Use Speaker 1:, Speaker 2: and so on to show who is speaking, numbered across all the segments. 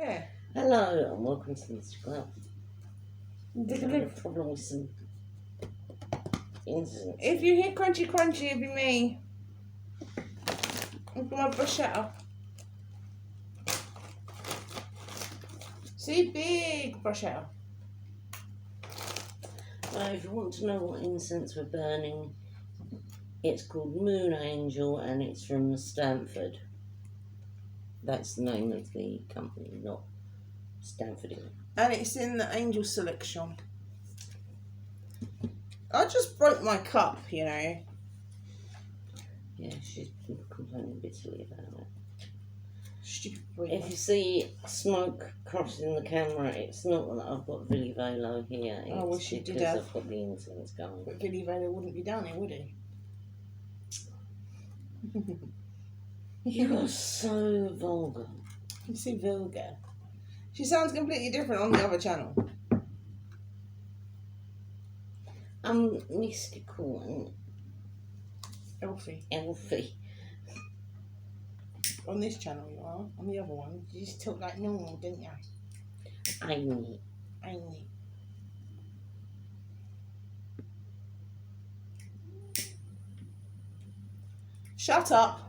Speaker 1: Yeah.
Speaker 2: Hello and welcome to this club. There's a bit of problem with some incidents.
Speaker 1: If you hear crunchy crunchy, it'll be me. Look at my bruschetta. See, big bruschetta.
Speaker 2: If you want to know what incense we're burning, it's called Moon Angel and it's from Stanford. That's the name of the company, not Stanford.
Speaker 1: And it's in the Angel Selection. I just broke my cup, you know.
Speaker 2: Yeah, she's complaining bitterly about it.
Speaker 1: Stupid
Speaker 2: If
Speaker 1: breathing.
Speaker 2: you see smoke crossing the camera, it's not that I've got Billy Velo here. It's
Speaker 1: I wish you did
Speaker 2: because
Speaker 1: have.
Speaker 2: I've got the incense going.
Speaker 1: But Billy Vayner wouldn't be down here, would he?
Speaker 2: You are so vulgar.
Speaker 1: You see, vulgar. She sounds completely different on the other channel.
Speaker 2: I'm mystical and
Speaker 1: Elfie.
Speaker 2: elfy.
Speaker 1: On this channel you are. On the other one, you just talk like normal, didn't you?
Speaker 2: Ain't
Speaker 1: Ain't it? Shut up.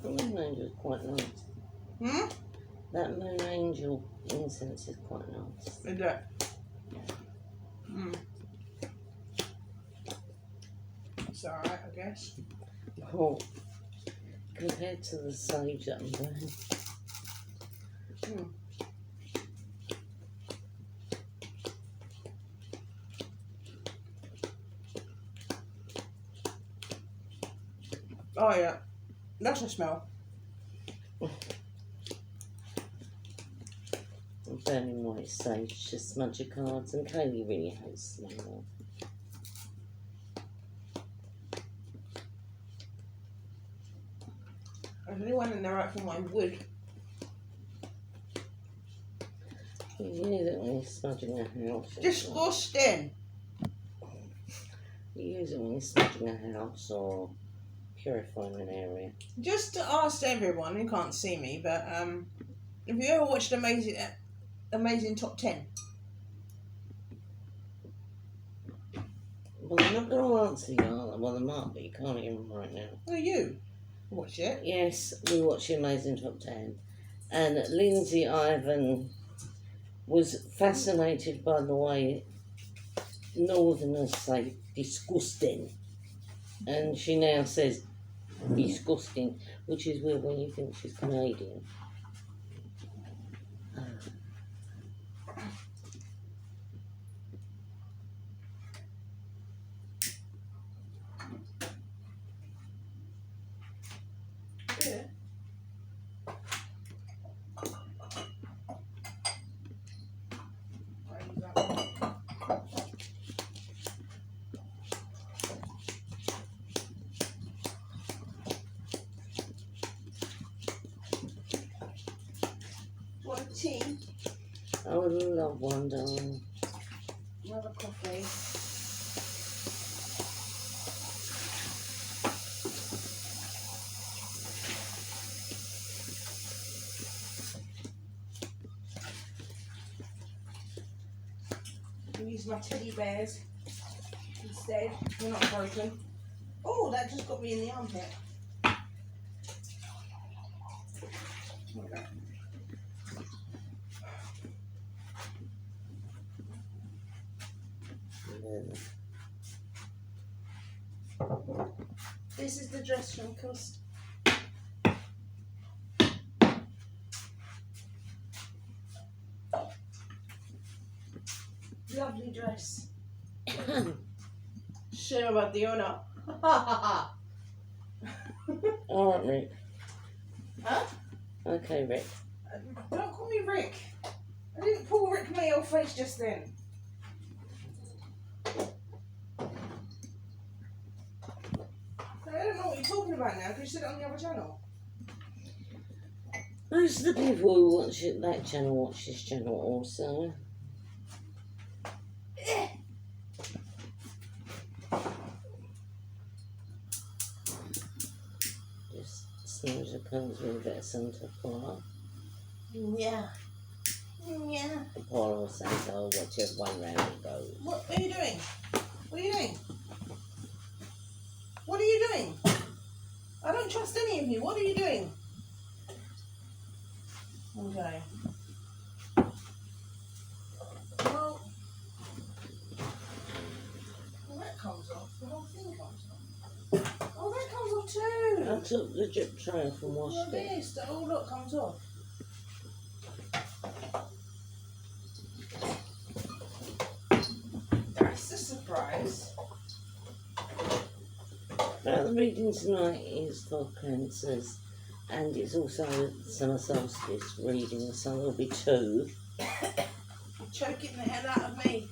Speaker 2: The Moon Angel's quite nice.
Speaker 1: Hmm?
Speaker 2: That Moon Angel incense is quite nice.
Speaker 1: Is it? Hmm. It's alright, I guess.
Speaker 2: Oh, compared to the sage that I'm burning.
Speaker 1: Hmm. Oh yeah. That's a smell.
Speaker 2: I'm burning white sage to smudge your cards, and Kaylee really hates smell.
Speaker 1: If anyone in the right for mine would.
Speaker 2: You use it when you're smudging a house.
Speaker 1: Disgusting.
Speaker 2: You use it when you're smudging a house or purifying an area.
Speaker 1: Just to ask everyone who can't see me, but have you ever watched Amazing Top 10?
Speaker 2: Well, I'm not going to answer you, are they? Well, they might, but you can't hear them right now.
Speaker 1: Oh, you watch it?
Speaker 2: Yes, we watched the Amazing Top 10. And Lindsay Ivan was fascinated by the way Northerners say disgusting. And she now says disgusting, which is weird when you think she's Canadian.
Speaker 1: Yeah. Want tea?
Speaker 2: I would love one, darling.
Speaker 1: Another coffee. I'll use my teddy bears instead. They're not broken. Oh, that just got me in the armpit. Okay. This is the dress from Cost. Lovely dress. Shame about the owner.
Speaker 2: Alright, Rick.
Speaker 1: Huh?
Speaker 2: Okay, Rick.
Speaker 1: Don't call me Rick. I didn't pull Rick Mayo face just then. I don't know what you're talking about now because you said it on the other channel.
Speaker 2: Most of the people who watch that channel watch this channel also. Seems the colours will get Santa Paula.
Speaker 1: Yeah. Yeah.
Speaker 2: Paula or Santa, or whichever one round it goes.
Speaker 1: What are you doing? What are you doing? What are you doing? I don't trust any of you. What are you doing? Okay. Well, that comes off. The whole thing comes off. Oh, that comes off too.
Speaker 2: I took the drip tray off and washed
Speaker 1: Look at
Speaker 2: it.
Speaker 1: this. Oh, look, comes off. That's a surprise.
Speaker 2: Now, the reading tonight is for cancers, and it's also summer solstice reading, so there'll be two.
Speaker 1: You're choking the hell out of me.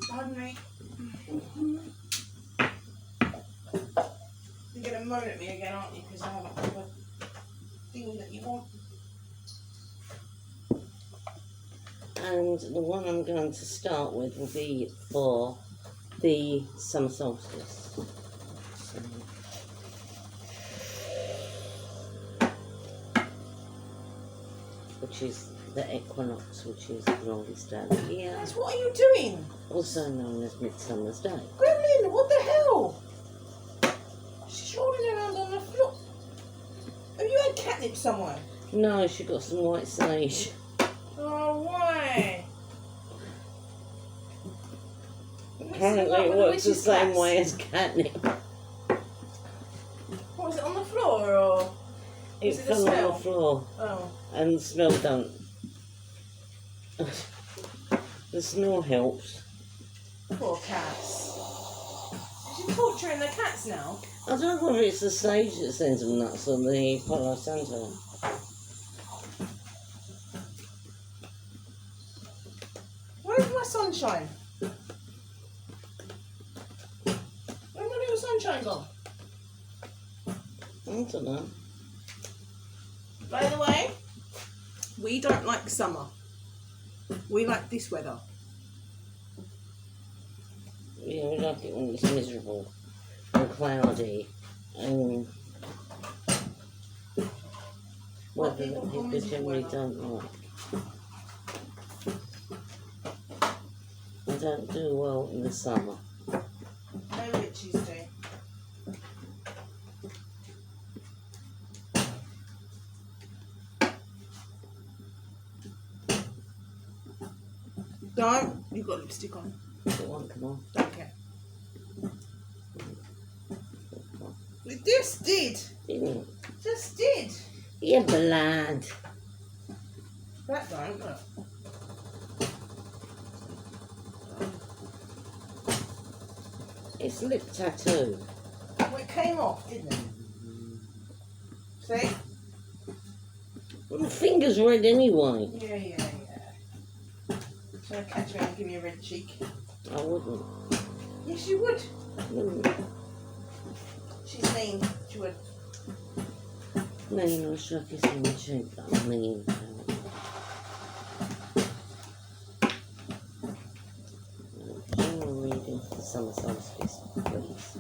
Speaker 1: Pardon me. You're going to moan at me again, aren't you? Because I haven't got the thing that you want.
Speaker 2: And the one I'm going to start with will be for the summer solstice. So, which is the equinox, which is the longest day of the year,
Speaker 1: Yes, what are you doing?
Speaker 2: also known as Midsummer's Day.
Speaker 1: Gremlin, what the hell? She's rolling around on the floor. Have you had catnip somewhere?
Speaker 2: No, she got some white sage.
Speaker 1: Oh, why?
Speaker 2: Apparently it works the same way as catnip.
Speaker 1: What was it, on the floor or?
Speaker 2: It
Speaker 1: Was it the
Speaker 2: fell on
Speaker 1: smell?
Speaker 2: the floor,
Speaker 1: Oh.
Speaker 2: and the smell don't. The smell helps.
Speaker 1: Poor cats. She's torturing the cats now.
Speaker 2: I don't know whether it's the sage that sends them nuts or the Palo Santo.
Speaker 1: Where's my sunshine? Where's my little sunshine gone?
Speaker 2: I don't know.
Speaker 1: By the way, we don't like summer. We like this weather.
Speaker 2: Yeah, we like it when it's miserable and cloudy and weather that people generally don't like. I don't do well in the summer.
Speaker 1: No witches do. Don't. You've got lipstick on.
Speaker 2: It won't come on.
Speaker 1: Don't care. It just did.
Speaker 2: Didn't it?
Speaker 1: Just did.
Speaker 2: You're blind.
Speaker 1: That don't look.
Speaker 2: It's lip tattoo.
Speaker 1: Well, it came off, didn't it? See?
Speaker 2: Well, my finger's red anyway.
Speaker 1: Yeah. Trying to catch me and give me a red cheek.
Speaker 2: I wouldn't.
Speaker 1: Yes, you would.
Speaker 2: Wouldn't.
Speaker 1: She's mean. She would.
Speaker 2: Mean, I struck his in the cheek, but I'm mean. General reading for the summer solstice, please.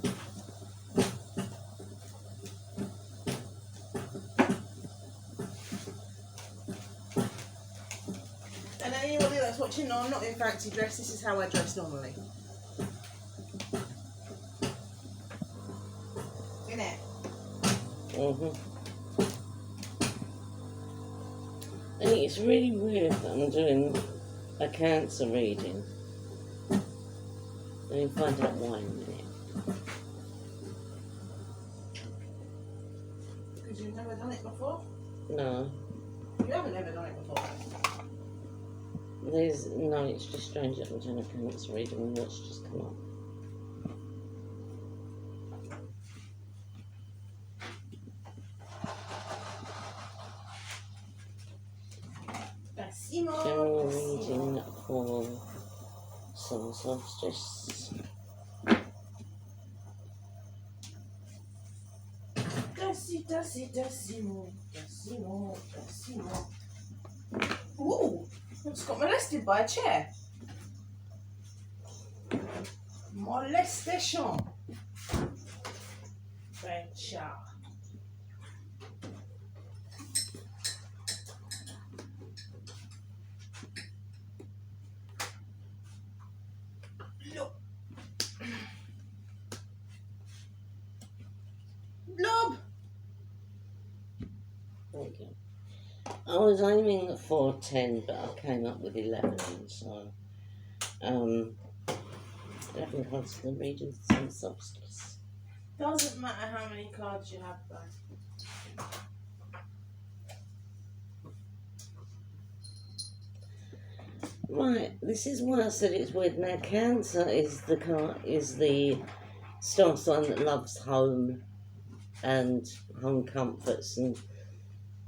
Speaker 1: And anybody that's watching, no, I'm not in fancy dress. This is how I dress normally. Isn't it?
Speaker 2: And it's really weird that I'm doing a cancer reading. Let me find out why in a minute.
Speaker 1: Because you've never done it before?
Speaker 2: No,
Speaker 1: You haven't ever done it before.
Speaker 2: no, it's just strange that I'm doing a cancer reading and what's just come up. General reading for summer solstice.
Speaker 1: Ooh, I just got molested by a chair. Molestation. Adventure. Look. Lob.
Speaker 2: There you go. I was aiming for 10, but I came up with 11, so 11 cards to read with some solstice.
Speaker 1: Doesn't matter how many cards you have, though.
Speaker 2: Right, this is why I said it's weird. Now, Cancer is the star sign that loves home and home comforts, and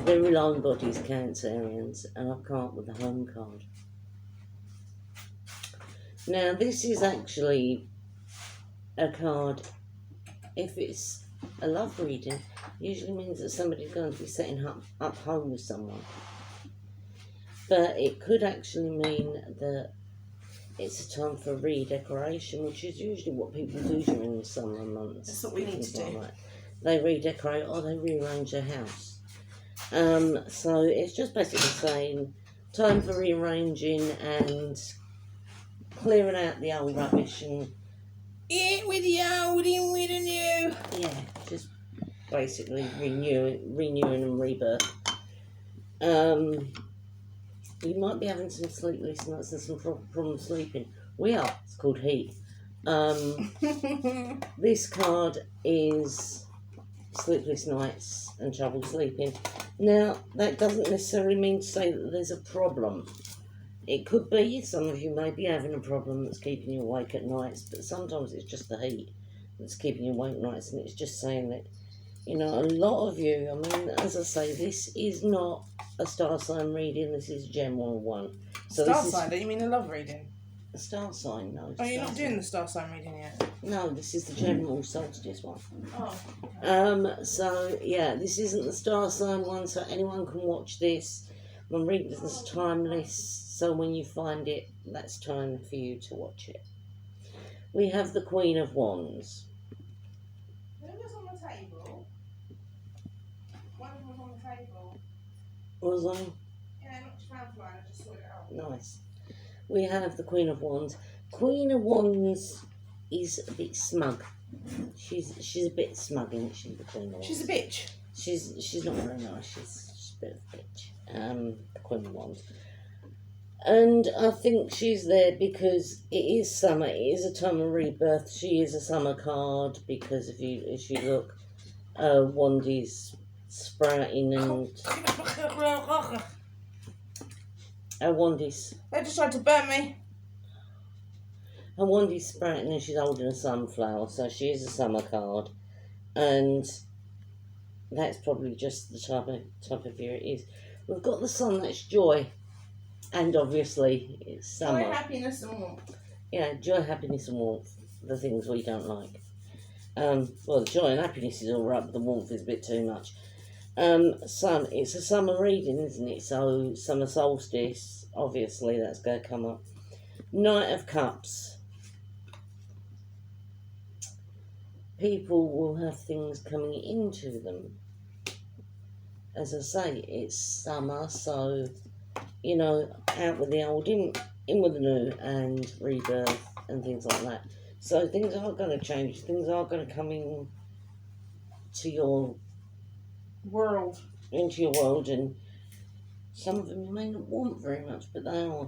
Speaker 2: their real own body's Cancerians, and I've come up with the home card. Now, this is actually a card, if it's a love reading, usually means that somebody's going to be setting up home with someone. But it could actually mean that it's a time for redecoration, which is usually what people do during the summer months.
Speaker 1: That's what we need to do.
Speaker 2: They redecorate or they rearrange their house. So it's just basically saying time for rearranging and clearing out the old rubbish and
Speaker 1: In with the old, in with the new.
Speaker 2: yeah, just basically renewing and rebirth. You might be having some sleepless nights and some problems sleeping. We are. It's called heat. This card is sleepless nights and trouble sleeping. Now, that doesn't necessarily mean to say that there's a problem. It could be, some of you may be having a problem that's keeping you awake at nights, but sometimes it's just the heat that's keeping you awake at nights, and it's just saying that, you know, a lot of you, I mean, as I say, this is not a star sign reading, this is a general one. So
Speaker 1: Star
Speaker 2: this
Speaker 1: sign,
Speaker 2: is
Speaker 1: don't you mean a love reading?
Speaker 2: a star sign, no.
Speaker 1: Oh, you're
Speaker 2: star
Speaker 1: not
Speaker 2: sign.
Speaker 1: doing the star sign reading yet?
Speaker 2: No, this is the general solstice one.
Speaker 1: Oh.
Speaker 2: So yeah, this isn't the star sign one, so anyone can watch this. I'm reading this is timeless, so when you find it, that's time for you to watch it. We have the Queen of Wands.
Speaker 1: Who was on the table? One of them was on the table.
Speaker 2: Was on?
Speaker 1: Yeah, not just found one, I just sorted it out.
Speaker 2: Nice. We have the Queen of Wands. Queen of Wands is a bit smug. She's a bit smug, isn't she, the Queen of Wands?
Speaker 1: She's a bitch.
Speaker 2: She's not very nice. She's a bit of a bitch. The Queen of Wands. And I think she's there because it is summer. It is a time of rebirth. She is a summer card because if you look, wand is sprouting and her wand is
Speaker 1: They just tried to burn me.
Speaker 2: sprouting and she's holding a sunflower, so she is a summer card, and that's probably just the type of year it is. We've got the sun, that's joy, and obviously it's summer.
Speaker 1: Joy, happiness and warmth.
Speaker 2: Yeah, joy, happiness and warmth, the things we don't like. Well, the joy and happiness is all right, but the warmth is a bit too much. Sun, it's a summer reading, isn't it? So summer solstice, obviously that's going to come up. Knight of Cups. People will have things coming into them. As I say, it's summer, so, you know, out with the old, in with the new, and rebirth and things like that. So things are going to change. Things are going to come in to your
Speaker 1: World.
Speaker 2: into your world, and some of them you may not want very much, but they are.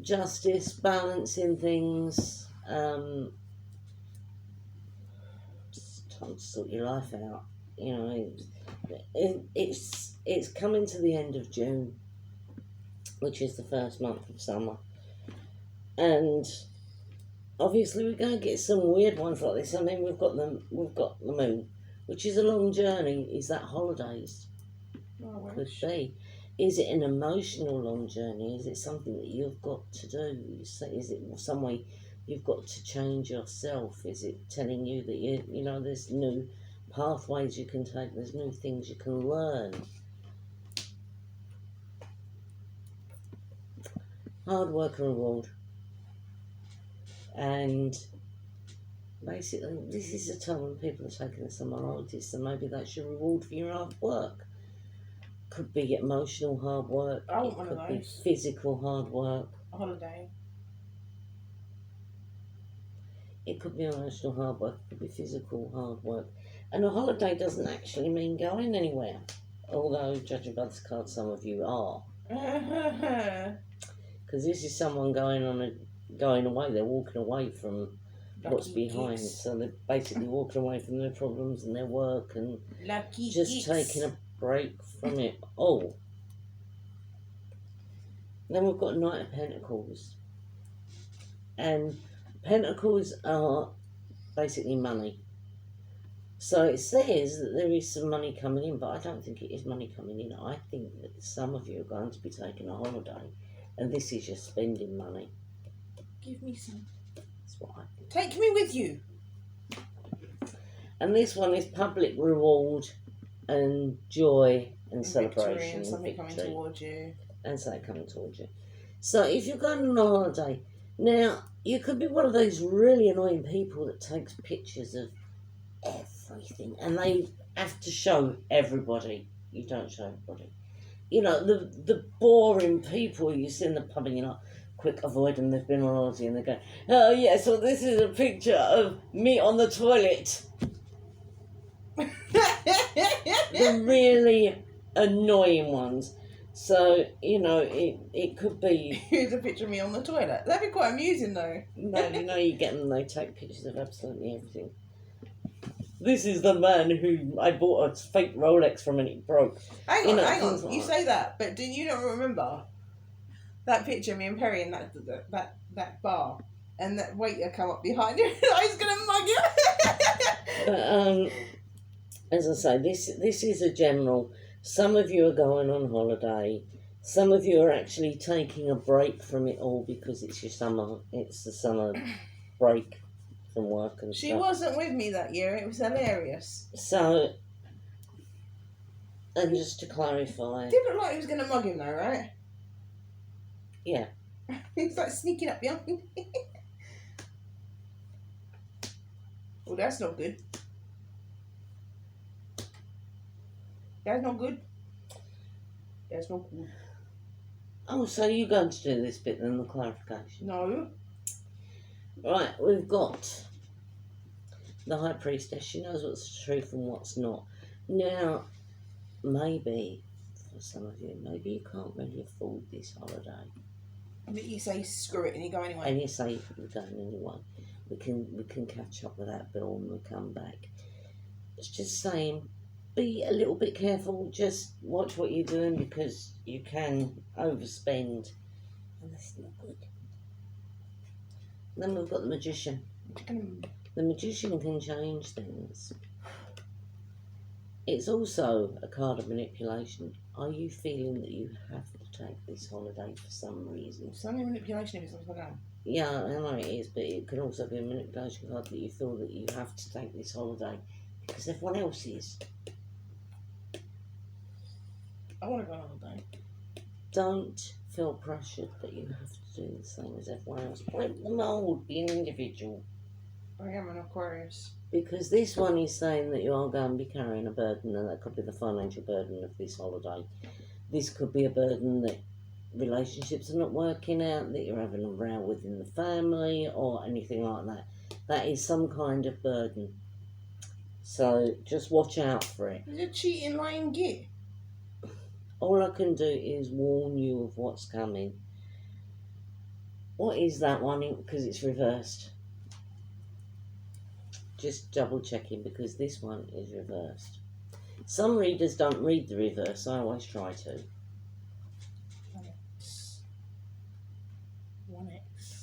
Speaker 2: Justice, balancing things, just time to sort your life out. You know, it's coming to the end of June, which is the first month of summer, and obviously we're going to get some weird ones like this. I mean, we've got the moon, which is a long journey. Is that holidays?
Speaker 1: Oh,
Speaker 2: Could be. Is it an emotional long journey? Is it something that you've got to do? Is it some way you've got to change yourself? Is it telling you that you know there's new pathways you can take, there's new things you can learn? Hard work and reward. And Basically, this is a time when people are taking the summer holidays, so maybe that's your reward for your hard work. Could be emotional hard work.
Speaker 1: I want
Speaker 2: It
Speaker 1: one of
Speaker 2: could be
Speaker 1: those.
Speaker 2: physical hard work.
Speaker 1: A holiday.
Speaker 2: It could be emotional hard work. It could be physical hard work. And a holiday doesn't actually mean going anywhere. Although, judging by this card, some of you are. Because this is someone going away. They're walking away from what's
Speaker 1: Lucky
Speaker 2: behind.
Speaker 1: geeks.
Speaker 2: So they're basically walking away from their problems and their work and
Speaker 1: Lucky
Speaker 2: just
Speaker 1: geeks.
Speaker 2: taking a break from it all. Then we've got Knight of Pentacles. And Pentacles are basically money. So it says that there is some money coming in, but I don't think it is money coming in. I think that some of you are going to be taking a holiday, and this is your spending money.
Speaker 1: Give me some.
Speaker 2: That's what I think.
Speaker 1: Take me with you.
Speaker 2: And this one is public reward and joy and celebration.
Speaker 1: Victory and something
Speaker 2: victory,
Speaker 1: coming towards you.
Speaker 2: and something coming towards you. So if you're going on a holiday, now you could be one of those really annoying people that takes pictures of everything, and they have to show everybody. You don't show everybody. You know, the boring people you see in the pub and you're like, quick, avoid them, they've been on holiday, and they go, oh yeah, so this is a picture of me on the toilet. The really annoying ones. So, you know, it could be...
Speaker 1: Here's a picture of me on the toilet. That'd be quite amusing though.
Speaker 2: No, you know, you get them, they take pictures of absolutely everything. This is the man who I bought a fake Rolex from and it broke.
Speaker 1: Hang
Speaker 2: You
Speaker 1: on,
Speaker 2: know,
Speaker 1: hang
Speaker 2: things
Speaker 1: on.
Speaker 2: like
Speaker 1: You
Speaker 2: that.
Speaker 1: say that, but do you not remember that picture of me and Perry in that bar? And that waiter come up behind you and I was going to mug you.
Speaker 2: But, as I say, this is a general. Some of you are going on holiday. Some of you are actually taking a break from it all because it's your summer. It's the summer break from work and
Speaker 1: She
Speaker 2: stuff.
Speaker 1: wasn't with me that year. It was hilarious.
Speaker 2: So, and just to clarify,
Speaker 1: Did look like he was going to mug him though, right?
Speaker 2: yeah,
Speaker 1: He was like sneaking up behind me. Well, that's not good. That's not good. That's not good.
Speaker 2: oh, so you're going to do this bit then, the clarification.
Speaker 1: No.
Speaker 2: Right, we've got the High Priestess. She knows what's the truth and what's not. Now, maybe, for some of you, maybe you can't really afford this holiday.
Speaker 1: But you say screw it and you go anyway.
Speaker 2: And you say we're going anyway. We can catch up with that bill when we come back. It's just saying, be a little bit careful. Just watch what you're doing because you can overspend, and that's not good. Then we've got the Magician. The Magician can change things. It's also a card of manipulation. Are you feeling that you have to take this holiday for some reason?
Speaker 1: It's only manipulation if it's upside down.
Speaker 2: Yeah, I know it is, but it can also be a manipulation card that you feel that you have to take this holiday because everyone else is.
Speaker 1: I want to go on holiday.
Speaker 2: Don't feel pressured that you have to do the same as everyone else. Break the mould, be an individual.
Speaker 1: I am an Aquarius.
Speaker 2: Because this one is saying that you are going to be carrying a burden, and that could be the financial burden of this holiday. This could be a burden that relationships are not working out, that you're having a row within the family, or anything like that. That is some kind of burden. So just watch out for it.
Speaker 1: It's a cheating, lying git.
Speaker 2: All I can do is warn you of what's coming. What is that one? Because it's reversed. Just double checking because this one is reversed. Some readers don't read the reverse. I always try to.
Speaker 1: 1x. 1x.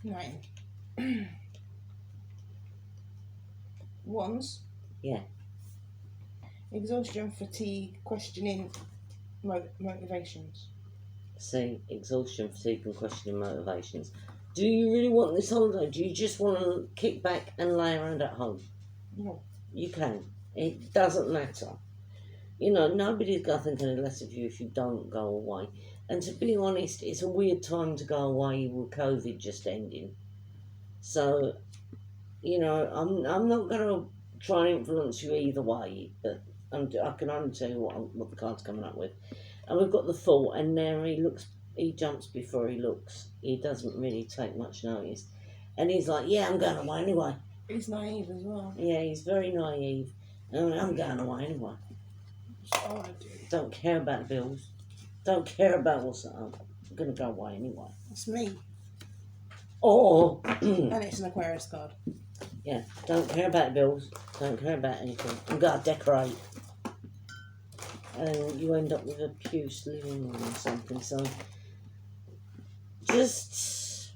Speaker 1: 1x. 9. Ones.
Speaker 2: Yeah.
Speaker 1: Exhaustion, fatigue, questioning, motivations.
Speaker 2: See, exhaustion, fatigue, and questioning motivations. Do you really want this holiday? Do you just want to kick back and lay around at home?
Speaker 1: No.
Speaker 2: You can. It doesn't matter. You know, nobody's going to think any less of you if you don't go away. And to be honest, it's a weird time to go away with COVID just ending. So, you know, I'm not going to try and influence you either way, but I can only tell you what the card's coming up with. And we've got the Fool, and now he jumps before he looks. He doesn't really take much notice. And he's like, yeah, I'm going away anyway.
Speaker 1: He's naive as well.
Speaker 2: Yeah, he's very naive. I'm going away anyway.
Speaker 1: Oh, I do.
Speaker 2: Don't care about bills. Don't care about what's up. I'm going to go away anyway.
Speaker 1: It's me.
Speaker 2: Or,
Speaker 1: And it's an Aquarius card.
Speaker 2: yeah, don't care about bills. Don't care about anything. I'm going to decorate. And you end up with a puce living room or something. So, just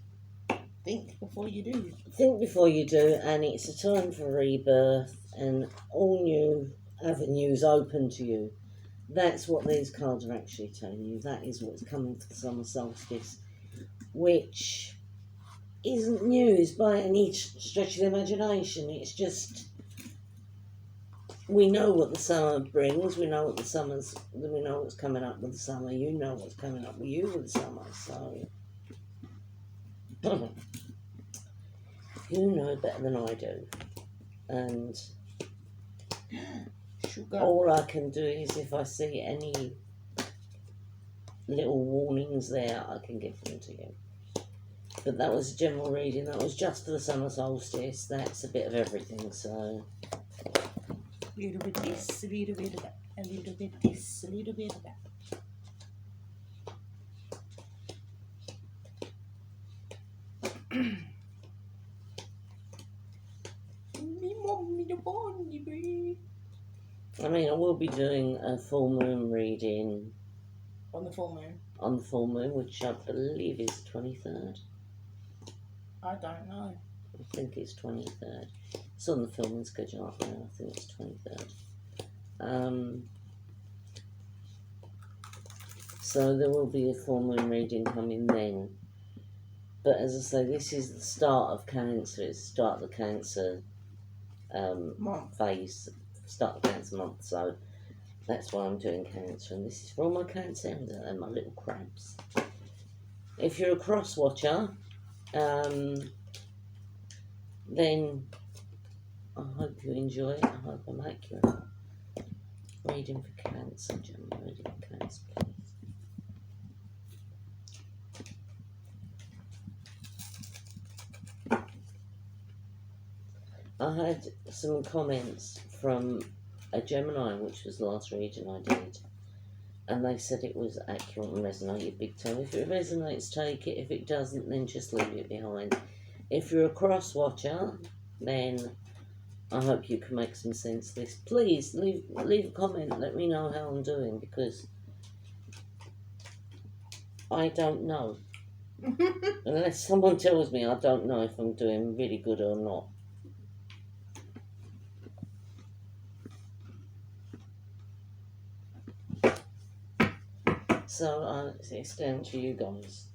Speaker 1: Think before you do.
Speaker 2: think before you do. And it's a time for rebirth and all new avenues open to you. That's what these cards are actually telling you. That is what's coming for the summer solstice, which isn't news by any stretch of the imagination. It's just, we know what the summer brings. We know what's coming up with the summer. You know what's coming up with you with the summer. So you know better than I do. And
Speaker 1: Sugar.
Speaker 2: all I can do is, if I see any little warnings there, I can give them to you. But that was a general reading. That was just for the summer solstice. That's a bit of everything. So
Speaker 1: A little bit this, a little bit of that, a little bit this, a little bit of that.
Speaker 2: I mean, I will be doing a full moon reading
Speaker 1: On the full moon.
Speaker 2: on the full moon, which I believe is 23rd.
Speaker 1: I don't know.
Speaker 2: I think it's 23rd. It's on the filming schedule up there. I think it's 23rd. So there will be a full moon reading coming then. But as I say, this is the start of Cancer. It's the start of the Cancer
Speaker 1: Month.
Speaker 2: phase, start of Cancer month. So that's why I'm doing Cancer. And this is for all my Cancers and my little crabs. If you're a cross watcher, then I hope you enjoy it. I hope I'm accurate. Reading for Cancer, general reading for Cancer, please. I had some comments from a Gemini, which was the last reading I did, and they said it was accurate and resonated big time. If it resonates, take it. If it doesn't, then just leave it behind. If you're a cross watcher, then I hope you can make some sense of this. Please leave a comment. Let me know how I'm doing, because I don't know. Unless someone tells me, I don't know if I'm doing really good or not. So it's down to you guys,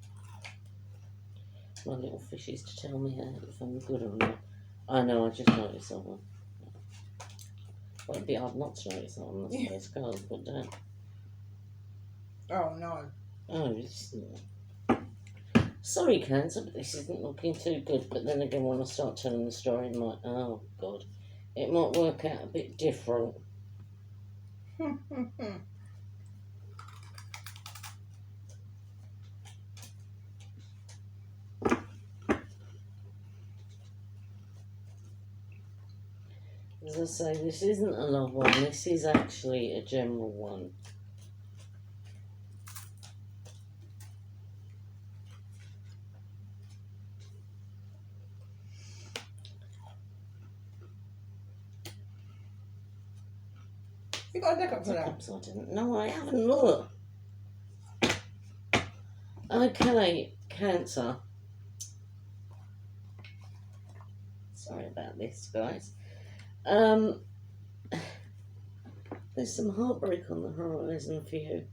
Speaker 2: my little fishes, to tell me if I'm good or not. I know, I just noticed someone. Well, it'd be hard not to notice someone. That's the best card to put down.
Speaker 1: Oh no.
Speaker 2: Oh, sorry, Cancer, but this isn't looking too good. But then again, when I start telling the story, oh God, it might work out a bit different. As I say, this isn't a love one, this is actually a general one.
Speaker 1: You got a deck up for that?
Speaker 2: Perhaps I didn't. No, I haven't. Look. Okay, Cancer. Sorry about this, guys. There's some heartbreak on the horizon for you.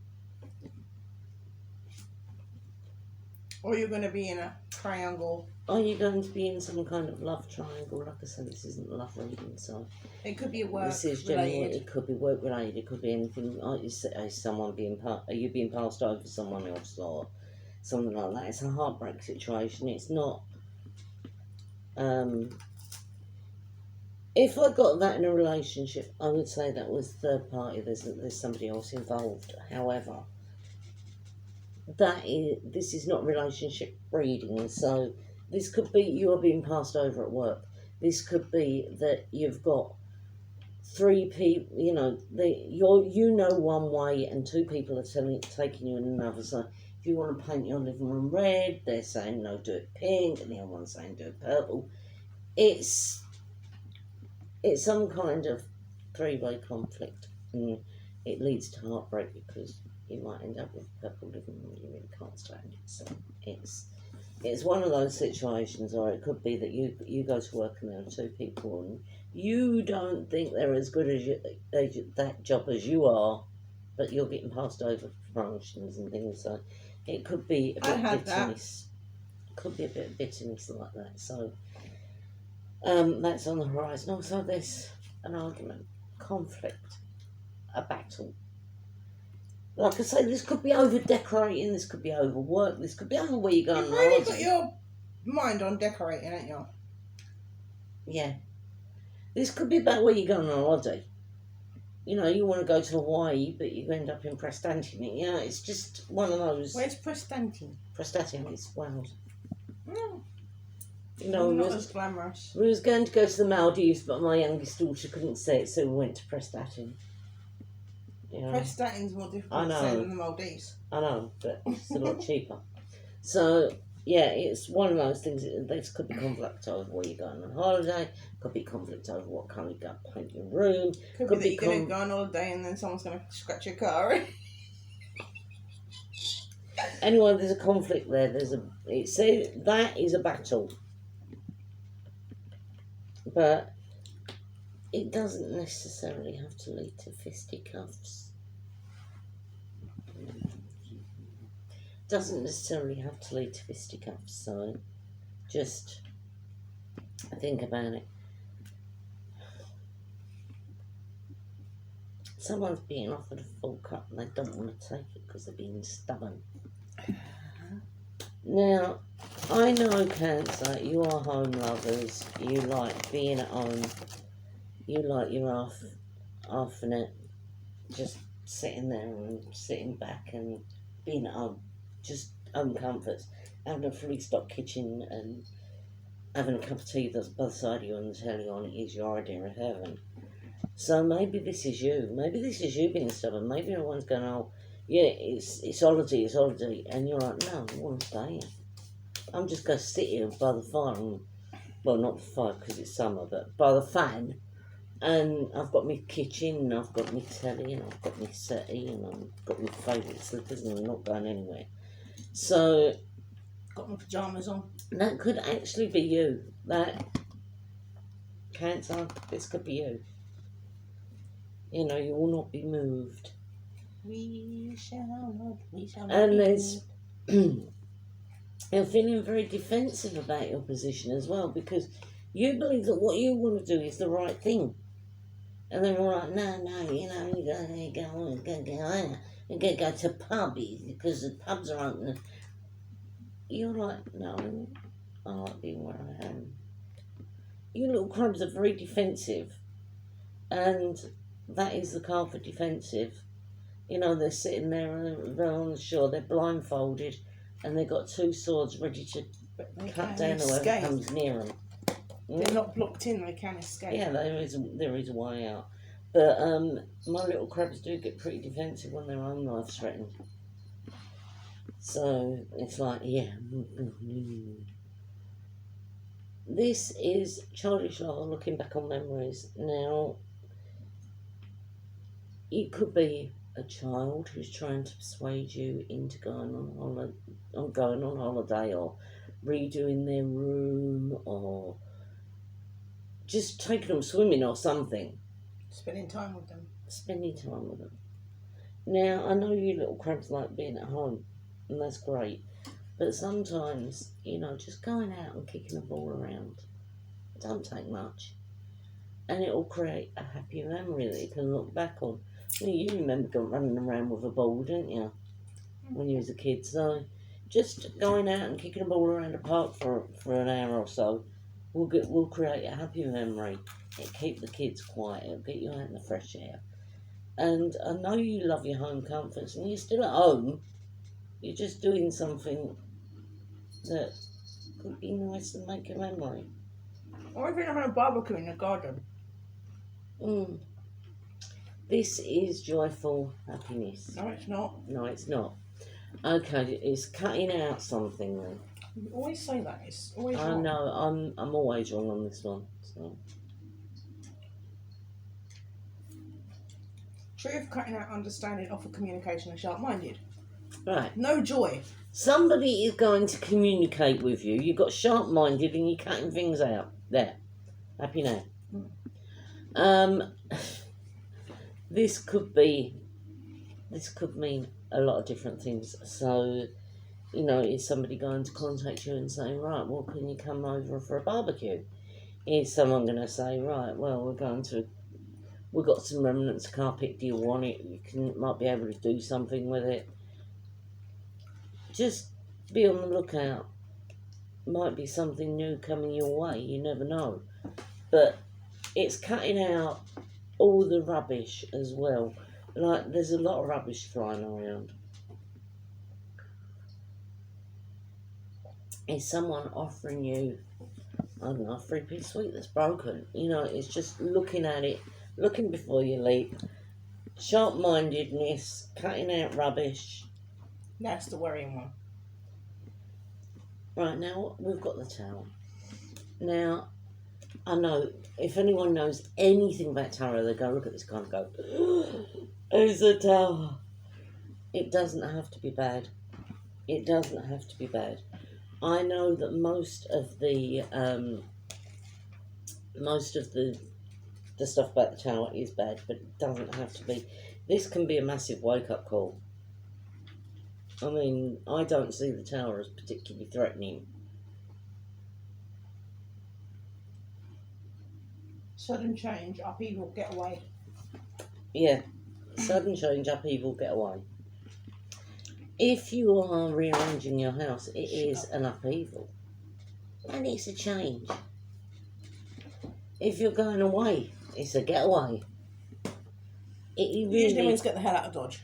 Speaker 1: Or you're going to be in a triangle.
Speaker 2: Are you going to be in some kind of love triangle? Like I said, this isn't love reading, so
Speaker 1: It could be work
Speaker 2: this is generally,
Speaker 1: related.
Speaker 2: it could be work related, it could be anything. Is someone being are you being passed over to someone else or something like that? It's a heartbreak situation. It's not. If I got that in a relationship, I would say that was third party. There's somebody else involved. However, this is not relationship reading, so this could be you are being passed over at work. This could be that you've got three people, you know one way and two people are taking you in another. So if you want to paint your living room red, they're saying no, do it pink, and the other one's saying do it purple. It's some kind of three-way conflict, and it leads to heartbreak because you might end up with purple living room, you really can't stand it. So it's one of those situations, or it could be that you go to work and there are two people and you don't think they're as good as that job as you are, but you're getting passed over for promotions and things. So it could be a bit of bitterness. Could be a bit of bitterness like that. So that's on the horizon. Also, there's an argument, conflict, a battle. Like I say, this could be over decorating, this could be over work, this could be over where you're going.
Speaker 1: You've really got your mind on decorating, ain't you?
Speaker 2: Yeah. This could be about where you're going on holiday. You know, you want to go to Hawaii, but you end up in Prestantin. You know, it's just one of those.
Speaker 1: Where's Prestantin?
Speaker 2: Prestantin is Wales.
Speaker 1: Mm.
Speaker 2: You know,
Speaker 1: not as glamorous.
Speaker 2: We was going to go to the Maldives, but my youngest daughter couldn't say it, so we went to Prestantin. Yeah.
Speaker 1: Prestantin's more difficult to say than the Maldives.
Speaker 2: I know, but it's a lot cheaper. So, yeah, it's one of those things. This could be conflict over where you're going on holiday. Could be conflict over what colour you got to paint your room.
Speaker 1: Could be that you're going to go on holiday and then someone's going to scratch your car.
Speaker 2: Anyway, there's a conflict there. It says that is a battle, but it doesn't necessarily have to lead to fisticuffs. Doesn't necessarily have to lead to fisticuffs. So, just think about it. Someone's being offered a full cup and they don't want to take it because they're being stubborn. Now, I know, Cancer, you are home lovers. You like being at home. You like your half an hour just sitting there and sitting back and being at home. Just home comforts. Having a fully stocked kitchen and having a cup of tea that's by the side of you and the telly on it is your idea of heaven. So maybe this is you. Maybe this is you being stubborn. Maybe everyone's going, oh, yeah, it's holiday, and you're like, no, I want to stay here. I'm just going to sit here by the fire, well, not the fire because it's summer, but by the fan, and I've got my kitchen, and I've got my telly, and I've got my settee, and I've got my favourite slippers, and I'm not going anywhere. So,
Speaker 1: got my pyjamas on.
Speaker 2: That could actually be you. That Cancer, this could be you. You know, you will not be moved.
Speaker 1: We shall not
Speaker 2: and
Speaker 1: be
Speaker 2: there's you're feeling very defensive about your position as well, because you believe that what you want to do is the right thing. And then you're like, no, you know, you gotta go to pubs because the pubs are open. You're like, no, I like being where I am. You little crabs are very defensive, and that is the card for defensive. You know, they're sitting there and they're on the shore, they're blindfolded, and they've got two swords ready to cut down whoever comes near them.
Speaker 1: They're not blocked in, they can escape.
Speaker 2: Yeah, there is a way out. But my little crabs do get pretty defensive when their own life's threatened. So it's like, yeah. This is childish love looking back on memories. Now, it could be a child who's trying to persuade you into going on holiday, or redoing their room, or just taking them swimming or something.
Speaker 1: Spending time with them.
Speaker 2: Now, I know you little crabs like being at home, and that's great. But sometimes, just going out and kicking a ball around, it don't take much. And it'll create a happy memory that you can look back on. Well, you remember running around with a ball, didn't you, when you was a kid? So just going out and kicking a ball around the park for an hour or so will create a happy memory. It'll keep the kids quiet. It'll get you out in the fresh air. And I know you love your home comforts, and you're still at home. You're just doing something that could be nice and make a memory.
Speaker 1: Or if you're having a barbecue in the garden.
Speaker 2: This is joyful happiness.
Speaker 1: No, it's not.
Speaker 2: No, it's not. Okay, it's cutting out something then.
Speaker 1: You always say that. It's always
Speaker 2: I
Speaker 1: wrong.
Speaker 2: know, I'm always wrong on this one. So.
Speaker 1: Tree of cutting out understanding, offer communication, and sharp-minded.
Speaker 2: Right.
Speaker 1: No joy.
Speaker 2: Somebody is going to communicate with you. You've got sharp-minded and you're cutting things out. There. Happy now. This could mean a lot of different things. So, is somebody going to contact you and saying, right, well, can you come over for a barbecue? Is someone going to say, right, well, we've got some remnants of carpet, do you want it? Might be able to do something with it. Just be on the lookout. Might be something new coming your way, you never know. But it's cutting out all the rubbish as well. Like, there's a lot of rubbish flying around. Is someone offering you, I don't know, a 3-piece suite that's broken? It's just looking at it, looking before you leap. Sharp-mindedness, cutting out rubbish.
Speaker 1: That's the worrying one.
Speaker 2: Right, now we've got the Tower. Now, I know, if anyone knows anything about tarot, they go, look at this card and go, it's a Tower. It doesn't have to be bad. It doesn't have to be bad. I know that most of the stuff about the Tower is bad, but it doesn't have to be. This can be a massive wake-up call. I mean, I don't see the Tower as particularly threatening.
Speaker 1: Sudden change, upheaval, get away.
Speaker 2: Yeah, sudden change, upheaval, get away. If you are rearranging your house, it is an upheaval. And it's a change. If you're going away, it's a getaway. It
Speaker 1: Usually
Speaker 2: really
Speaker 1: means get the hell out of Dodge.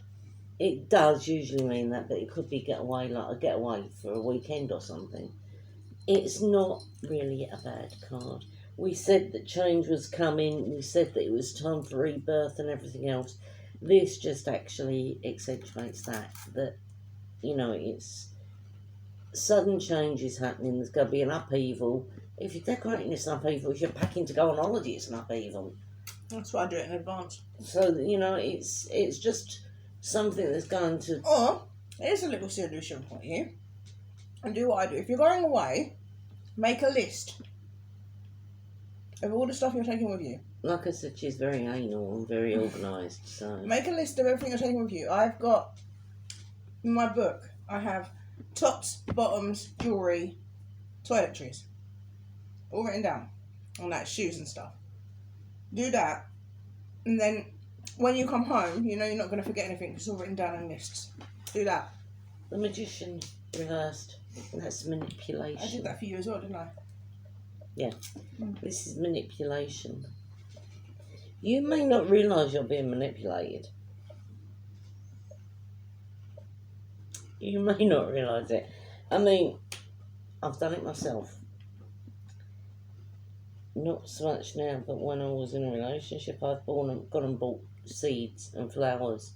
Speaker 2: It does usually mean that, but it could be getaway, like a getaway for a weekend or something. It's not really a bad card. We said that change was coming. We said that it was time for rebirth and everything else. This just actually accentuates that it's sudden change is happening. There's going to be an upheaval. If you're decorating, it's an upheaval. If you're packing to go on holiday, it's an upheaval.
Speaker 1: That's why I do it in advance.
Speaker 2: So, it's just something that's going to...
Speaker 1: Or, here's a little solution for you. And do what I do. If you're going away, make a list of all the stuff you're taking with you.
Speaker 2: Like I said, she's very anal and very organised, so...
Speaker 1: Make a list of everything you're taking with you. I've got, in my book, I have tops, bottoms, jewellery, toiletries. All written down. And that's shoes and stuff. Do that. And then, when you come home, you're not going to forget anything because it's all written down in lists. Do that.
Speaker 2: The Magician reversed. That's manipulation.
Speaker 1: I did that for you as well, didn't I?
Speaker 2: Yeah. This is manipulation. You may not realise you're being manipulated. You may not realise it. I mean, I've done it myself. Not so much now, but when I was in a relationship, I've gone and bought seeds and flowers.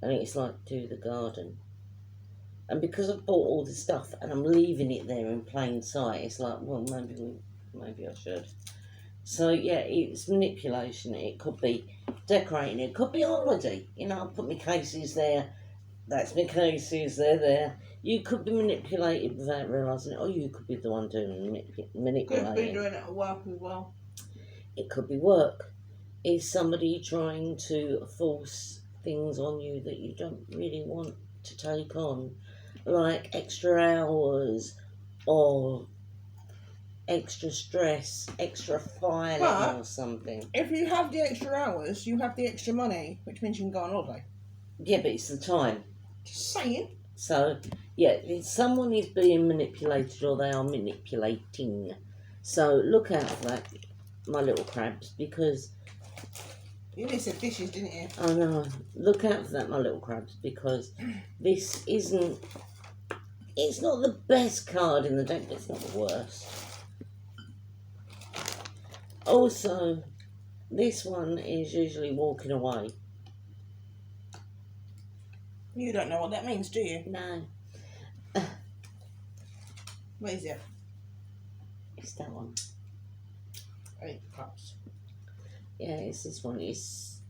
Speaker 2: And it's like, do the garden. And because I've bought all this stuff and I'm leaving it there in plain sight, it's like, well, maybe I should. So, yeah, it's manipulation. It could be decorating. It could be holiday. I'll put my cases there. That's my cases. They're there. You could be manipulated without realising it. Or you could be the one doing manipulating.
Speaker 1: Could be doing it at work as well.
Speaker 2: It could be work. Is somebody trying to force things on you that you don't really want to take on? like extra hours or extra stress, extra filing
Speaker 1: But-
Speaker 2: or something.
Speaker 1: If you have the extra hours, you have the extra money, which means you can go on holiday.
Speaker 2: Yeah, but it's the time.
Speaker 1: Just saying.
Speaker 2: So, yeah, if someone is being manipulated or they are manipulating. So, look out for that, my little crabs, because
Speaker 1: You only said dishes, didn't you?
Speaker 2: I know. Look out for that, my little crabs, because this isn't. It's not the best card in the deck, but it's not the worst. Also, this one is usually walking away.
Speaker 1: You don't know what that means, do you?
Speaker 2: No,
Speaker 1: What is it?
Speaker 2: it's that one.
Speaker 1: 8 cups.
Speaker 2: Yeah, it's this one. It's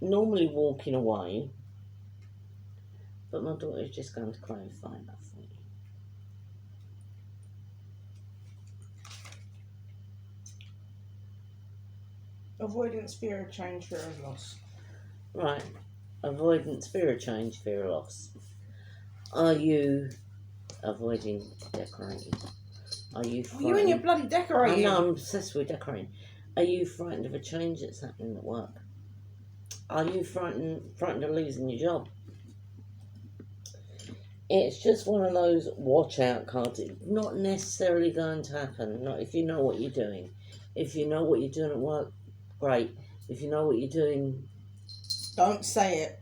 Speaker 2: normally walking away, but my daughter's just going to clarify that for you.
Speaker 1: Avoidance, fear of change, fear of loss.
Speaker 2: Right. Avoidance, fear of change, fear of loss. Are you avoiding decorating? Are you frightened?
Speaker 1: You and your bloody
Speaker 2: I
Speaker 1: decorating.
Speaker 2: know, I'm obsessed with decorating. Are you frightened of a change that's happening at work? Are you frightened of losing your job? It's just one of those watch out cards. It's not necessarily going to happen. Not if you know what you're doing. If you know what you're doing at work, great. If you know what you're doing
Speaker 1: Don't say it.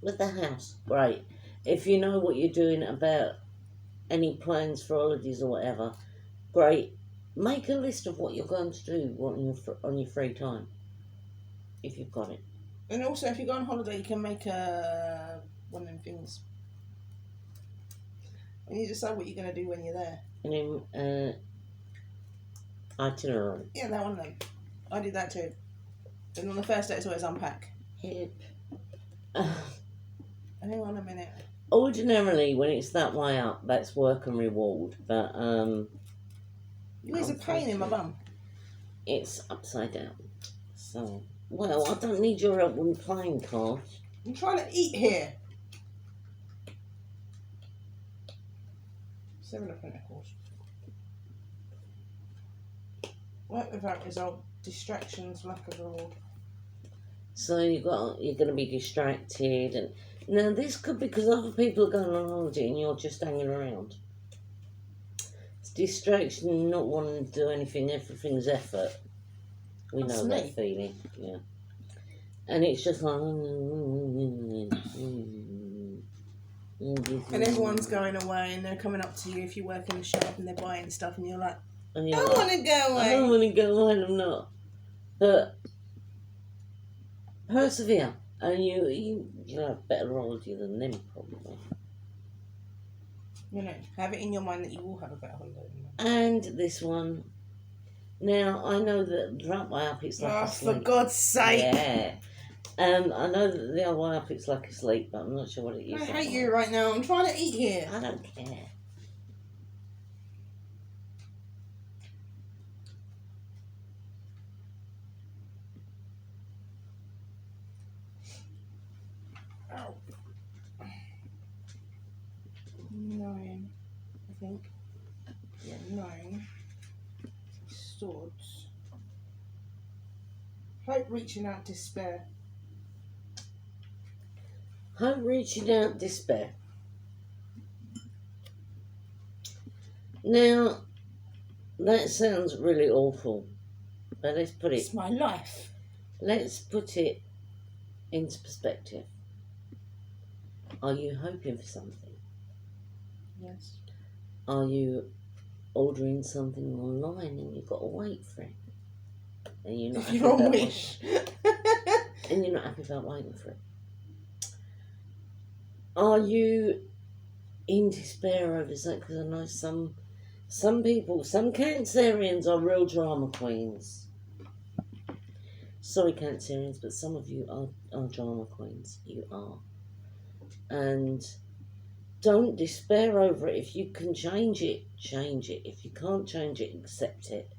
Speaker 2: with the house, great. If you know what you're doing about any plans for holidays or whatever, great. Make a list of what you're going to do on your free time, if you've got it.
Speaker 1: And also, if you go on holiday, you can make one of them things. And you decide what you're going to do when you're there.
Speaker 2: And then, itinerary.
Speaker 1: Yeah, that one of them. I did that too. And on the first day, it's always unpack.
Speaker 2: Hip.
Speaker 1: Hang on a minute.
Speaker 2: Ordinarily, when it's that way up, that's work and reward. But
Speaker 1: You always a pain in my bum.
Speaker 2: it's upside down. So, well, I don't need your help with playing cards.
Speaker 1: I'm trying to eat here. 7 of Pentacles. Work without result. Distractions, lack of reward.
Speaker 2: So you're going to be distracted, and now this could be because other people are going on holiday and you're just hanging around. It's distraction, not wanting to do anything. Everything's effort. We
Speaker 1: That's
Speaker 2: know that
Speaker 1: me.
Speaker 2: feeling, yeah. And it's just like.
Speaker 1: And everyone's going away and they're coming up to you if you work in the shop and they're buying stuff and you're like,
Speaker 2: And
Speaker 1: I
Speaker 2: you're
Speaker 1: want
Speaker 2: like,
Speaker 1: to go
Speaker 2: I don't
Speaker 1: away.
Speaker 2: want to go away. I'm not. But persevere, and you have better holiday than them probably.
Speaker 1: You know, have it in your mind that you will have a better holiday than them.
Speaker 2: And this one. Now I know that that way up it's like
Speaker 1: Oh,
Speaker 2: a
Speaker 1: for
Speaker 2: sleep.
Speaker 1: God's sake.
Speaker 2: Yeah. I know that the other way up it's like a sleep, but I'm not sure what it is.
Speaker 1: I hate you right now. I'm trying to eat here.
Speaker 2: I don't care.
Speaker 1: Ow. 9, I think. Yeah, 9. Swords. Hope, reaching out, despair.
Speaker 2: Hope, reaching out, despair. Now, that sounds really awful, but let's put
Speaker 1: It's my life.
Speaker 2: it into perspective. Are you hoping for something?
Speaker 1: Yes.
Speaker 2: Are you ordering something online and you've got to wait for it? And you're not
Speaker 1: If
Speaker 2: happy
Speaker 1: you're on
Speaker 2: about
Speaker 1: Wish.
Speaker 2: and you're not happy about waiting for it. Are you in despair over something? Because I know some people, some Cancerians are real drama queens. Sorry, Cancerians, but some of you are drama queens. You are. And don't despair over it. If you can change it, change it. If you can't change it, accept it.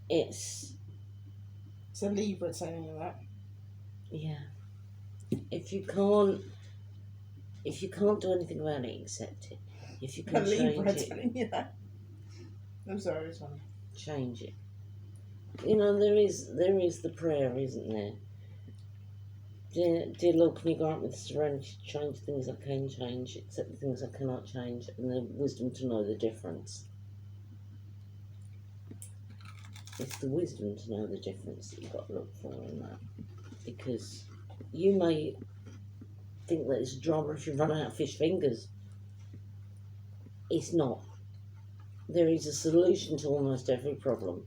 Speaker 2: It's
Speaker 1: a Libra saying all that.
Speaker 2: yeah. If you can't If you can't do anything about it, accept it. If you
Speaker 1: A
Speaker 2: can
Speaker 1: Libra
Speaker 2: change it,
Speaker 1: telling you that. I'm sorry, it's funny.
Speaker 2: change it. You know, there is the prayer, isn't there? Dear Lord, can you grant me the serenity to change the things I can change, accept the things I cannot change, and the wisdom to know the difference. It's the wisdom to know the difference that you've got to look for in that. Because you may think that it's a drama if you run out of fish fingers. It's not. There is a solution to almost every problem.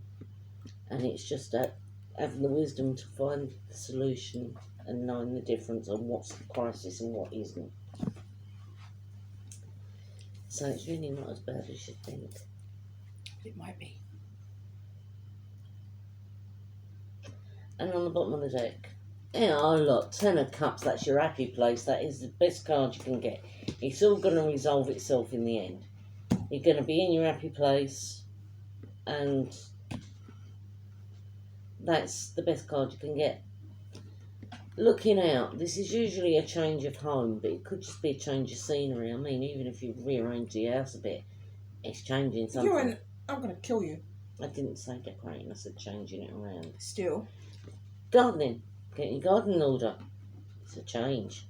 Speaker 2: And it's just that having the wisdom to find the solution and knowing the difference on what's the crisis and what isn't. So it's really not as bad as you think.
Speaker 1: It might be.
Speaker 2: And on the bottom of the deck, oh look, 10 of Cups, that's your happy place. That is the best card you can get. It's all going to resolve itself in the end. You're going to be in your happy place, and that's the best card you can get. Looking out, this is usually a change of home, but it could just be a change of scenery. I mean, even if you rearrange the house a bit, it's changing something.
Speaker 1: I'm going to kill you.
Speaker 2: I didn't say decorating, I said changing it around.
Speaker 1: Still.
Speaker 2: Gardening. Getting your garden in order. It's a change.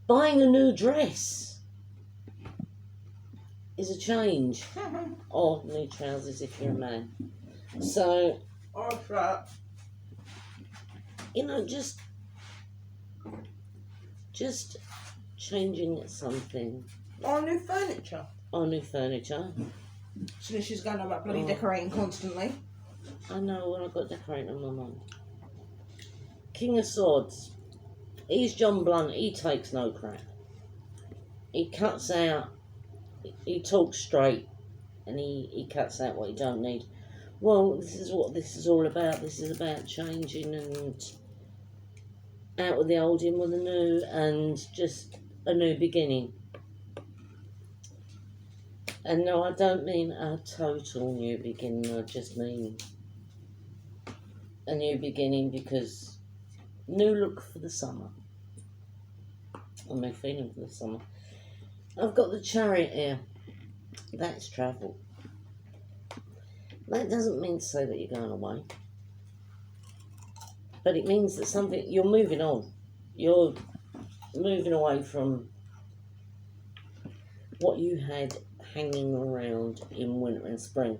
Speaker 2: Buying a new dress is a change. Or new trousers if you're a man. So,
Speaker 1: Or shirt.
Speaker 2: you know, just changing something.
Speaker 1: Or new furniture.
Speaker 2: Or new furniture.
Speaker 1: So then she's going on about bloody decorating constantly.
Speaker 2: I know, when I got decorating on my mum. King of Swords. He's John Blunt. He takes no crap. He cuts out. He talks straight. And he cuts out what he don't need. Well, this is what this is all about. This is about changing and out with the old, in with the new, and just a new beginning. And no, I don't mean a total new beginning. I just mean a new beginning, because new look for the summer. A new feeling for the summer. I've got the Chariot here. That's travel. That doesn't mean to say that you're going away. But it means that you're moving on. You're moving away from what you had hanging around in winter and spring.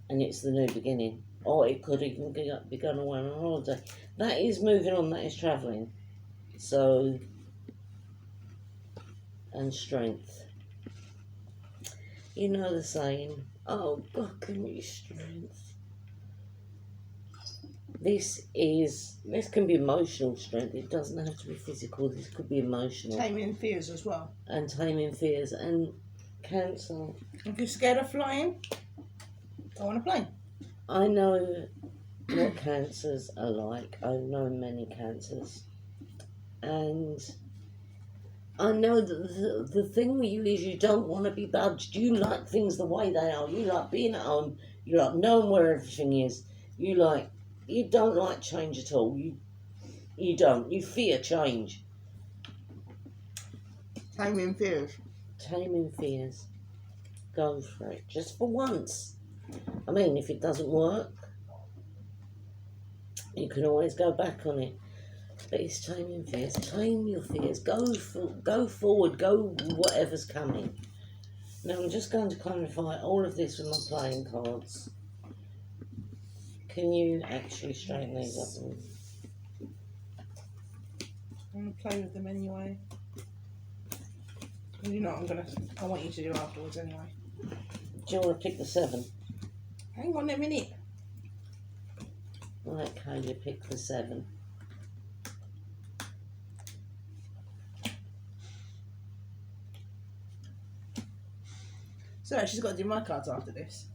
Speaker 2: And it's the new beginning. Or it could even be going away on holiday. That is moving on, that is travelling. So, and strength. You know the saying, oh God, give me strength. This can be emotional strength. It doesn't have to be physical. This could be emotional.
Speaker 1: Taming fears as well.
Speaker 2: And taming fears. And Cancer.
Speaker 1: If you're scared of flying, go on a plane.
Speaker 2: I know what cancers are like. I've known many cancers. And I know that the thing with you is you don't want to be budged. You like things the way they are. You like being at home. You like knowing where everything is. You don't like change at all. You don't. You fear change.
Speaker 1: Taming fears.
Speaker 2: Taming fears. Go for it. Just for once. I mean, if it doesn't work, you can always go back on it. But it's taming fears. Tame your fears. Go forward. Go whatever's coming. Now I'm just going to clarify all of this with my playing cards. Can you actually straighten these up?
Speaker 1: I'm going to play with them anyway. You know what I want you to do afterwards anyway.
Speaker 2: Do you want to pick the 7?
Speaker 1: Hang on a minute.
Speaker 2: Okay, you pick the 7.
Speaker 1: So she's got to do my cards after this.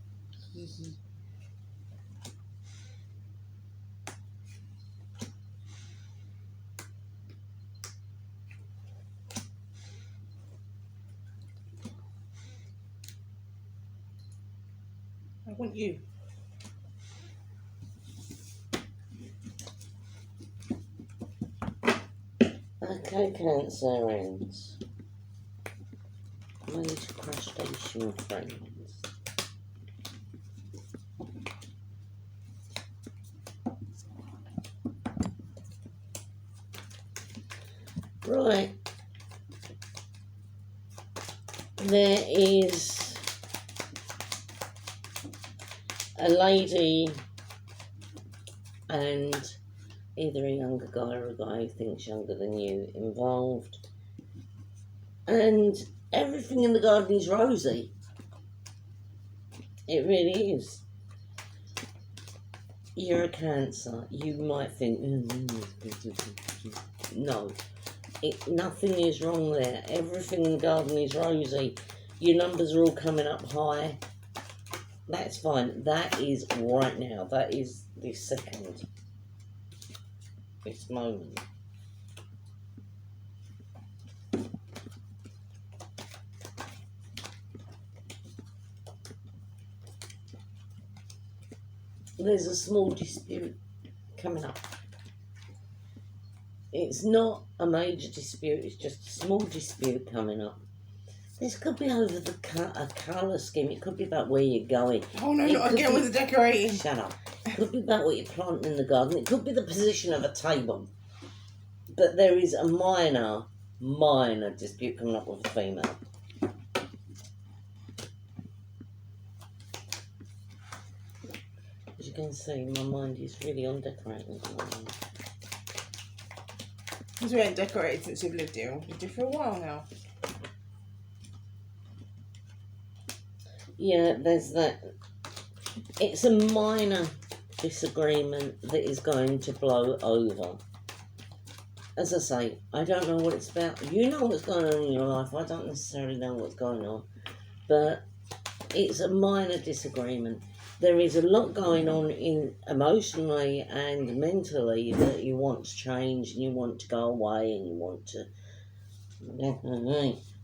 Speaker 1: I want you.
Speaker 2: Okay, Cancerians. Made crustacean friends. Right. There is a lady and either a younger guy or a guy who thinks younger than you involved. And everything in the garden is rosy. It really is. You're a Cancer. You might think, no. Nothing is wrong there. Everything in the garden is rosy. Your numbers are all coming up high. That's fine. That is right now. That is this second. This moment. There's a small dispute coming up. It's not a major dispute, it's just a small dispute coming up. This could be over a colour scheme, it could be about where you're going.
Speaker 1: Oh no, not again with the decorating.
Speaker 2: Shut up. It could be about what you're planting in the garden, it could be the position of a table. But there is a minor dispute coming up with a female. As you can see, my mind is really on decorating at the moment.
Speaker 1: Because we ain't decorated since we've lived here. We've lived here for a while now.
Speaker 2: Yeah, there's that. It's a minor disagreement that is going to blow over. As I say, I don't know what it's about. You know what's going on in your life. I don't necessarily know what's going on. But it's a minor disagreement. There is a lot going on in emotionally and mentally that you want to change and you want to go away and you want to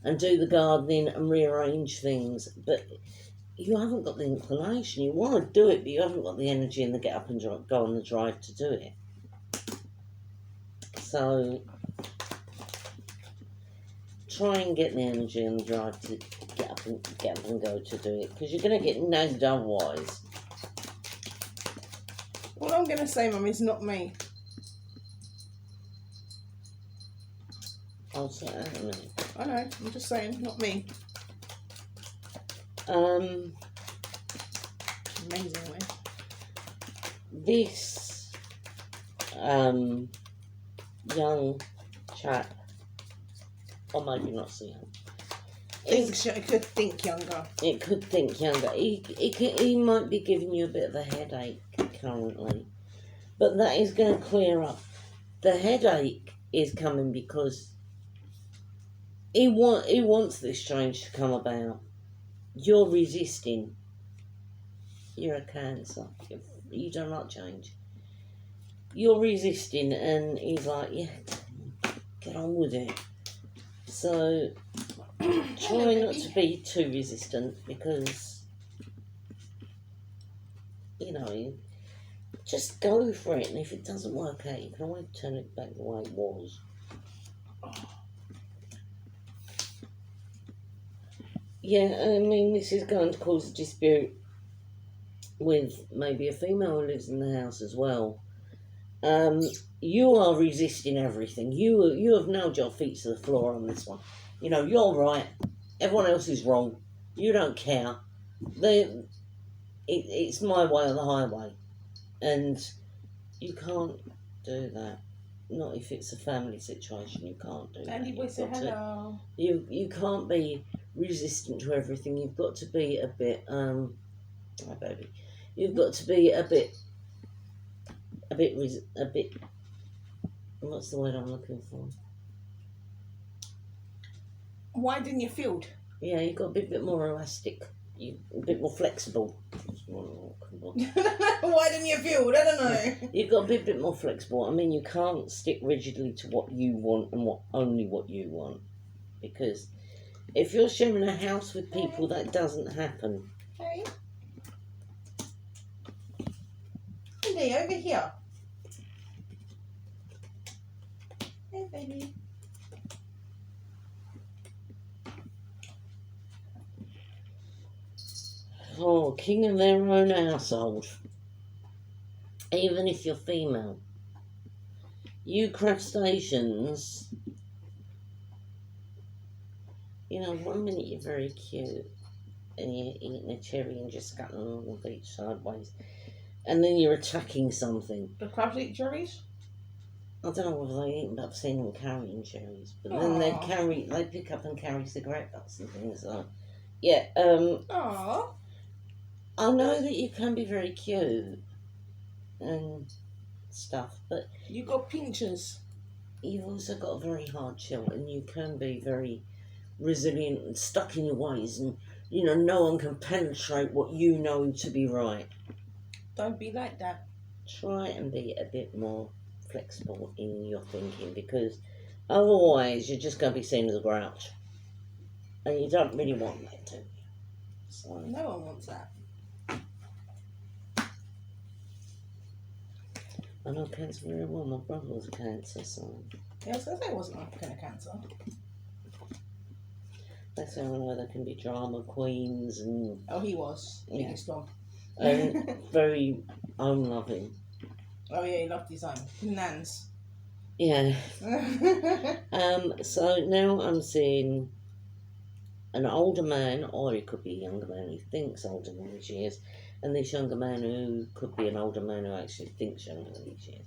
Speaker 2: and do the gardening and rearrange things, but you haven't got the inclination. You want to do it, but you haven't got the energy and the get up and go on the drive to do it. So try and get the energy and the drive to get up and go to do it, because you're going to get nagged otherwise.
Speaker 1: All I'm going to say, Mum, is not me.
Speaker 2: I'll say that in a minute.
Speaker 1: I know, I'm just saying, not me. Amazingly.
Speaker 2: This young chap, or maybe not so young,
Speaker 1: It could think younger.
Speaker 2: It could think younger. He might be giving you a bit of a headache currently, but that is going to clear up. The headache is coming because he wants this change to come about. You're resisting. You're a Cancer. You don't like change. You're resisting, and he's like, yeah, get on with it. So try not to be too resistant, because, you know, just go for it. And if it doesn't work out, you can always turn it back the way it was. Yeah, I mean, this is going to cause a dispute with maybe a female who lives in the house as well. You are resisting everything. You have nailed your feet to the floor on this one. You know, you're right. Everyone else is wrong. You don't care. It's my way or the highway. And you can't do that. Not if it's a family situation. You can't do that.
Speaker 1: Andy boy said hello.
Speaker 2: You can't be resistant to everything. You've got to be a bit, hi baby. You've got to be a bit, what's the word I'm looking for?
Speaker 1: Widen in your field.
Speaker 2: Yeah, you've got to be a bit more elastic. A bit more flexible.
Speaker 1: Widen your field, I don't know.
Speaker 2: You've got to be a bit more flexible. I mean, you can't stick rigidly to what you want and only what you want. Because if you're sharing a house with people, that doesn't happen.
Speaker 1: Hey. Andy, over here. Hey, baby.
Speaker 2: are king of their own household. Even if you're female. You crustaceans, you know, one minute you're very cute and you're eating a cherry and just cutting along the beach sideways, and then you're attacking something.
Speaker 1: The crabs eat cherries?
Speaker 2: I don't know whether they eat, but I've seen them carrying cherries. But then they pick up and carry cigarette butts and things like. Yeah.
Speaker 1: Aww.
Speaker 2: I know that you can be very cute and stuff, but
Speaker 1: You got pinchers.
Speaker 2: you've also got a very hard shell, and you can be very resilient and stuck in your ways, and you know no one can penetrate what you know to be right.
Speaker 1: Don't be like that.
Speaker 2: Try and be a bit more flexible in your thinking, because otherwise you're just going to be seen as a grouch, and you don't really want that, do you? So
Speaker 1: No one wants that.
Speaker 2: I know cancer very well. My brother was a cancer, so
Speaker 1: Yeah, I was going to say it wasn't like kind of cancer.
Speaker 2: that's how I know there can be drama queens and
Speaker 1: Oh, he was.
Speaker 2: Yeah.
Speaker 1: Biggest one.
Speaker 2: and very own loving.
Speaker 1: Oh, yeah, he loved his own. Nans.
Speaker 2: Yeah. So now I'm seeing an older man, or he could be a younger man who thinks older than he is, and this younger man who could be an older man who actually thinks younger than he is.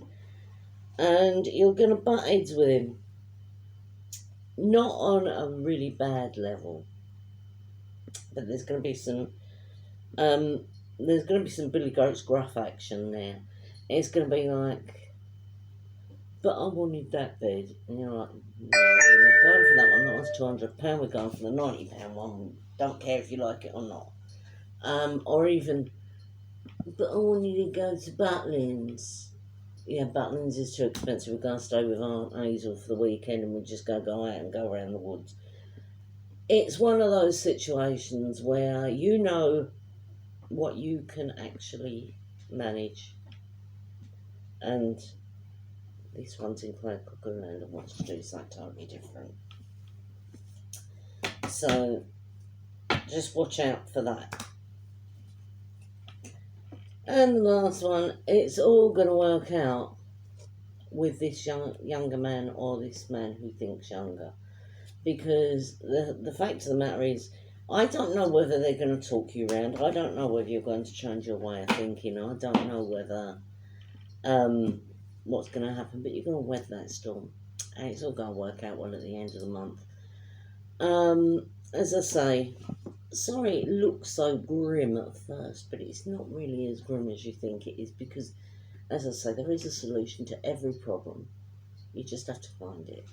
Speaker 2: And you're going to butt heads with him. Not on a really bad level, but there's going to be some Billy Goat's gruff action there. It's going to be like, but I wanted that bed, and you're like, no, we're not going for that one. That one's £200. We're going for the £90 one. Don't care if you like it or not. Or even, but I wanted to go to Butlins. Yeah, Butlins is too expensive. We're going to stay with Aunt Hazel for the weekend, and we'll just go out and go around the woods. It's one of those situations where you know what you can actually manage, and this one's in Claire Cuckooland and wants to do something totally different. So just watch out for that. And the last one, it's all going to work out with this younger man, or this man who thinks younger. Because the fact of the matter is, I don't know whether they're going to talk you around. I don't know whether you're going to change your way of thinking. I don't know whether what's going to happen, but you're going to weather that storm. And it's all going to work out well at the end of the month. As I say, sorry it looks so grim at first, but it's not really as grim as you think it is, because, as I say, there is a solution to every problem. You just have to find it.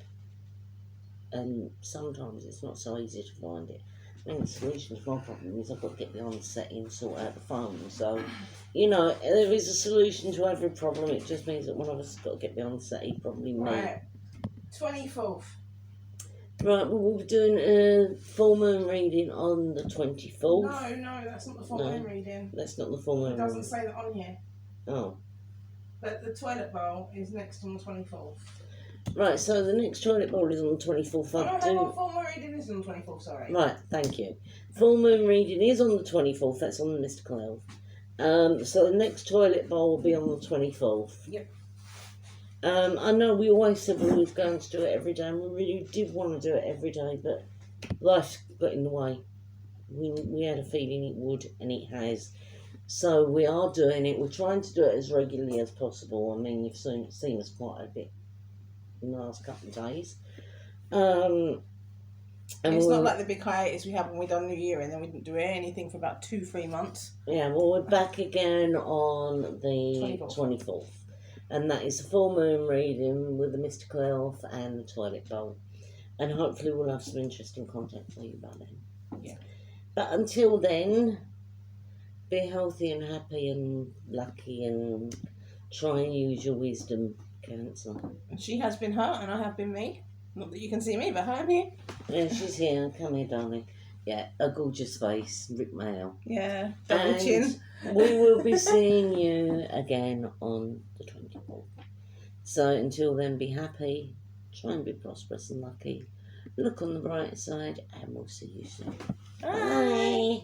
Speaker 2: And sometimes it's not so easy to find it. I mean, the solution to my problem is I've got to get beyond the setting and sort out the phone. So, you know, there is a solution to every problem. It just means that one of us has got to get beyond the setting, probably me.
Speaker 1: Right. 24th.
Speaker 2: Right, well, we'll be doing a full moon reading on the 24th.
Speaker 1: No, that's not the full moon reading.
Speaker 2: That's not the full moon
Speaker 1: It doesn't
Speaker 2: reading.
Speaker 1: say that on here.
Speaker 2: Oh.
Speaker 1: But the toilet bowl is next on the 24th.
Speaker 2: Right, so the next toilet bowl is on the 24th.
Speaker 1: No, full moon reading is on the 24th, sorry.
Speaker 2: Right, thank you. Full moon reading is on the 24th. That's on the mystical elf. So the next toilet bowl will be on the 24th.
Speaker 1: Yep.
Speaker 2: I know we always said we was going to do it every day, and we really did want to do it every day, but life got in the way. We had a feeling it would, and it has. So we are doing it. We're trying to do it as regularly as possible. I mean, you've seen us quite a bit in the last couple of days. And
Speaker 1: it's not like the big hiatus we had when we done New Year, and then we didn't do anything for about 2-3 months.
Speaker 2: Yeah, well, we're back again on the 24th. And that is a full moon reading with the mystical elf and the toilet bowl. And hopefully we'll have some interesting content for you by then.
Speaker 1: Yeah.
Speaker 2: But until then, be healthy and happy and lucky, and try and use your wisdom, Cancer.
Speaker 1: And she has been her, and I have been me. Not that you can see me, but I'm here.
Speaker 2: Yeah, she's here. Come here, darling. Yeah, a gorgeous face, Rick Mail.
Speaker 1: Yeah, double chin.
Speaker 2: We will be seeing you again on the 24th. So until then, be happy, try and be prosperous and lucky. Look on the bright side, and we'll see you soon.
Speaker 1: Bye.
Speaker 2: Bye.